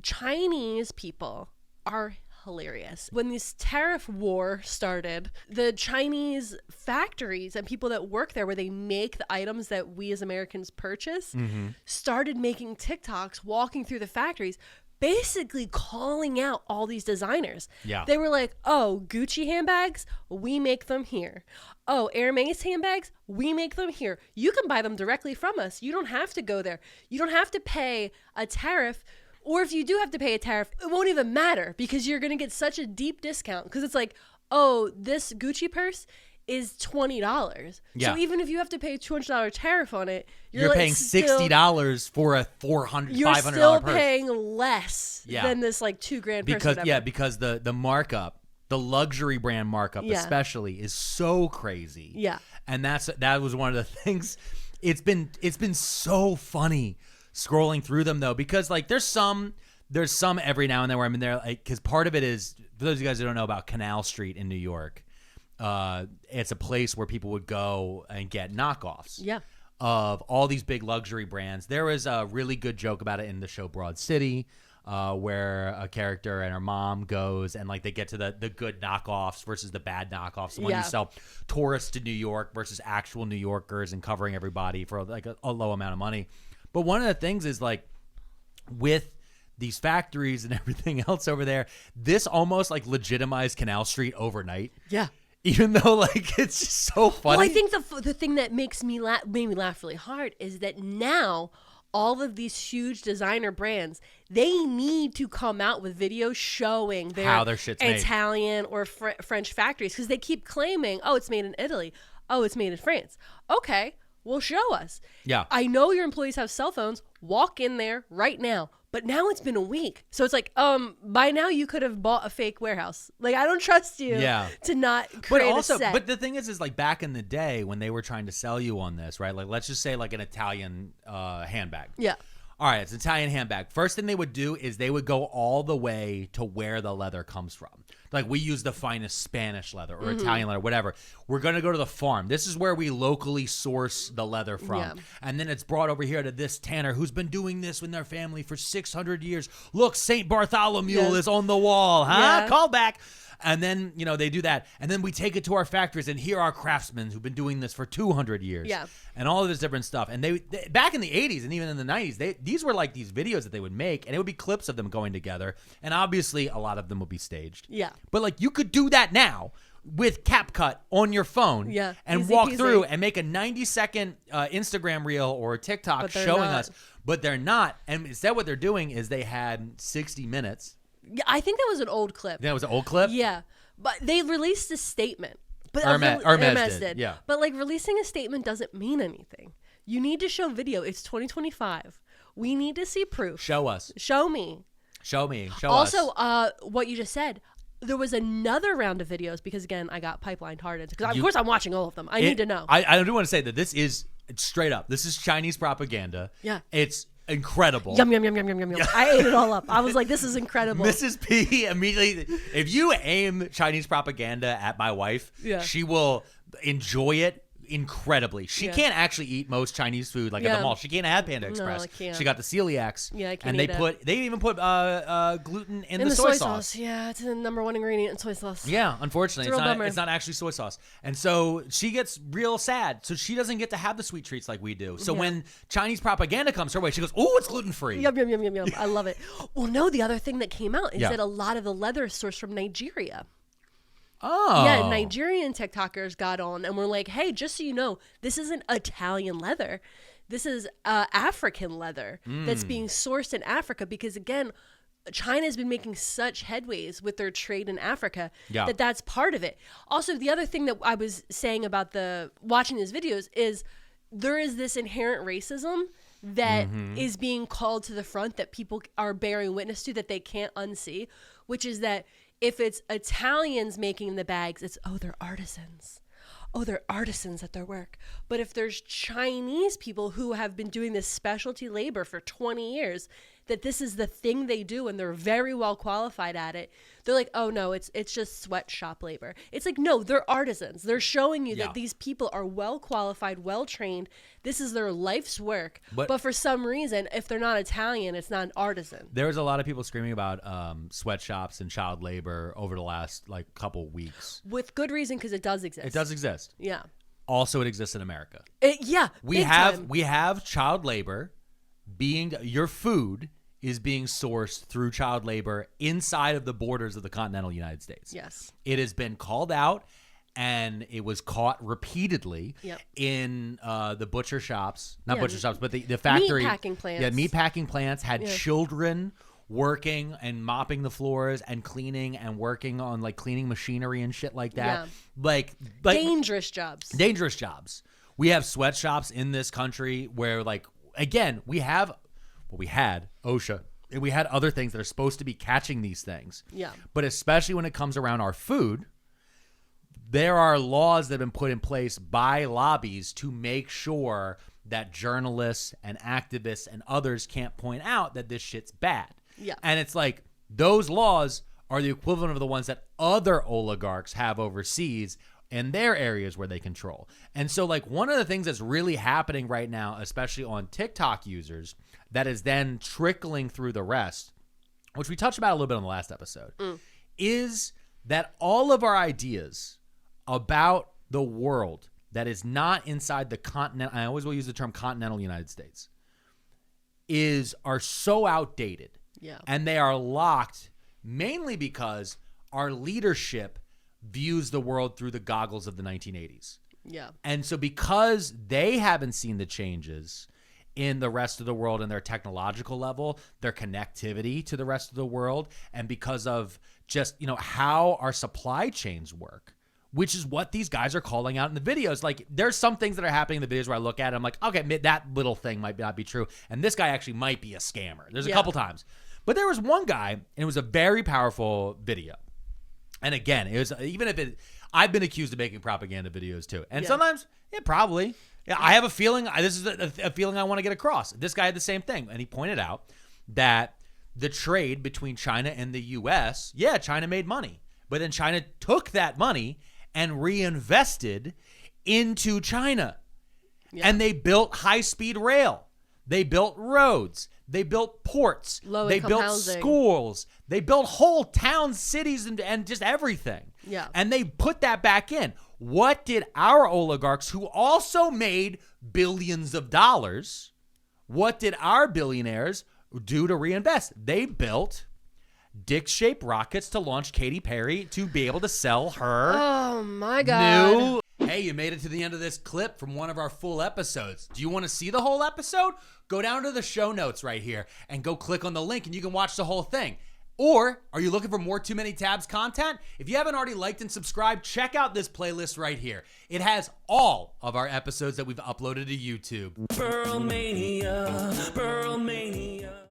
Chinese people are hilarious. When this tariff war started, the Chinese factories and people that work there where they make the items that we as Americans purchase started making TikToks walking through the factories, basically calling out all these designers. Yeah. They were like, oh, Gucci handbags, we make them here. Oh, Hermes handbags, we make them here. You can buy them directly from us. You don't have to go there. You don't have to pay a tariff. Or if you do have to pay a tariff, it won't even matter because you're going to get such a deep discount. Because it's like, oh, this Gucci purse is $20. Yeah. So even if you have to pay a $200 tariff on it, you're like paying $60 for a $400, you're $500 still purse. paying less than this like $2,000 purse. Because because the markup, the luxury brand markup especially, is so crazy. Yeah. And that was one of the things. It's been so funny scrolling through them though, because like there's some every now and then where I'm in there, like, because part of it is, for those of you guys who don't know about Canal Street in New York, it's a place where people would go and get knockoffs of all these big luxury brands. There was a really good joke about it in the show Broad City, where a character and her mom goes and like they get to the good knockoffs versus the bad knockoffs, the one you sell tourists to New York versus actual New Yorkers and covering everybody for like a low amount of money. But one of the things is like with these factories and everything else over there, this almost like legitimized Canal Street overnight. Yeah. Even though like it's just so funny. Well, I think the thing that made me laugh really hard is that now all of these huge designer brands, they need to come out with videos showing their how their shit's made. Italian or French factories, because they keep claiming, oh, it's made in Italy. Oh, it's made in France. Okay, well, show us. Yeah. I know your employees have cell phones. Walk in there right now. But now it's been a week. So it's like, by now you could have bought a fake warehouse. Like, I don't trust you to not create a set. But the thing is like back in the day when they were trying to sell you on this, right? Like, let's just say like an Italian handbag. Yeah. All right, it's an Italian handbag. First thing they would do is they would go all the way to where the leather comes from. Like, we use the finest Spanish leather or Italian leather, whatever. We're going to go to the farm. This is where we locally source the leather from. Yeah. And then it's brought over here to this tanner who's been doing this with their family for 600 years. Look, St. Bartholomew is on the wall, huh? Yeah. Call back. And then, you know, they do that. And then we take it to our factories, and here are craftsmen who've been doing this for 200 years. Yeah. And all of this different stuff. And they back in the 80s and even in the 90s, these were like these videos that they would make, and it would be clips of them going together. And obviously, a lot of them would be staged. Yeah. But, like, you could do that now with CapCut on your phone and walk through and make a 90-second Instagram reel or TikTok showing us. But they're not. And instead what they're doing is they had 60 minutes. Yeah, I think that was an old clip. That was an old clip? Yeah. But they released a statement. But Hermes did. Yeah. But like releasing a statement doesn't mean anything. You need to show video. It's 2025. We need to see proof. Show us. Show me. Show me. Show us. Also, what you just said, there was another round of videos because, again, I got pipelined hard into, because of course I'm watching all of them. I need to know. I do want to say that this is straight up. This is Chinese propaganda. Yeah. It's incredible. Yum, yum, yum, yum, yum, yum, yum. I ate it all up. I was like, this is incredible. Mrs. P immediately, if you aim Chinese propaganda at my wife, she will enjoy it incredibly. She can't actually eat most Chinese food like at the mall. She can't have Panda Express. No, I can't. She got the celiacs. Yeah, I can't and eat it. They even put gluten in the soy sauce. Yeah, it's the number one ingredient in soy sauce. Yeah, unfortunately, It's it's not actually soy sauce. And so she gets real sad. So she doesn't get to have the sweet treats like we do. So when Chinese propaganda comes her way, she goes, "Oh, it's gluten-free." Yum, yum, yum, yum, yum. I love it. Well, no, the other thing that came out is that a lot of the leather is sourced from Nigeria. Oh. Yeah, Nigerian TikTokers got on and were like, hey, just so you know, this isn't Italian leather. This is African leather that's being sourced in Africa because, again, China's been making such headways with their trade in Africa that's part of it. Also, the other thing that I was saying about watching these videos is there is this inherent racism that is being called to the front that people are bearing witness to that they can't unsee, which is that if it's Italians making the bags, it's, they're artisans. Oh, they're artisans at their work. But if there's Chinese people who have been doing this specialty labor for 20 years, that this is the thing they do and they're very well qualified at it, they're like, oh no, it's just sweatshop labor. It's like, no, they're artisans. They're showing you that these people are well qualified, well trained. This is their life's work. But for some reason, if they're not Italian, it's not an artisan. There was a lot of people screaming about sweatshops and child labor over the last like couple weeks. With good reason, because it does exist. It does exist. Yeah. Also, it exists in America. We have child labor being your food is being sourced through child labor inside of the borders of the continental United States. Yes. It has been called out, and it was caught repeatedly in the butcher shops, butcher shops, but the factory. Meatpacking plants. Yeah, meatpacking plants had children working and mopping the floors and cleaning and working on like cleaning machinery and shit like that. Like dangerous jobs. Dangerous jobs. We have sweatshops in this country where like, again, we had OSHA and we had other things that are supposed to be catching these things. Yeah. But especially when it comes around our food, there are laws that have been put in place by lobbies to make sure that journalists and activists and others can't point out that this shit's bad. Yeah. And it's like those laws are the equivalent of the ones that other oligarchs have overseas in their areas where they control. And so like one of the things that's really happening right now, especially on TikTok users, that is then trickling through the rest, which we touched about a little bit on the last episode, is that all of our ideas about the world that is not inside the continent, I always will use the term continental United States, are so outdated. Yeah. And they are locked mainly because our leadership views the world through the goggles of the 1980s. Yeah. And so because they haven't seen the changes in the rest of the world and their technological level, their connectivity to the rest of the world, and because of just, how our supply chains work, which is what these guys are calling out in the videos. Like, there's some things that are happening in the videos where I look at it, I'm like, okay, that little thing might not be true. And this guy actually might be a scammer. There's a couple times. But there was one guy, and it was a very powerful video. And again, it was, I've been accused of making propaganda videos too. And sometimes, probably. Yeah, I have a feeling, this is a feeling I want to get across. This guy had the same thing. And he pointed out that the trade between China and the U.S., China made money. But then China took that money and reinvested into China. Yeah. And they built high-speed rail. They built roads. They built ports. They built housing. Schools. They built whole towns, cities, and just everything. Yeah. And they put that back in. What did our oligarchs, who also made billions of dollars, what did our billionaires do to reinvest? They built dick-shaped rockets to launch Katy Perry to be able to sell her oh my god Hey, you made it to the end of this clip from one of our full episodes. Do you want to see the whole episode? Go down to the show notes right here and go click on the link and you can watch the whole thing. Or are you looking for more Too Many Tabs content? If you haven't already liked and subscribed, check out this playlist right here. It has all of our episodes that we've uploaded to YouTube. Pearlmania, Pearlmania.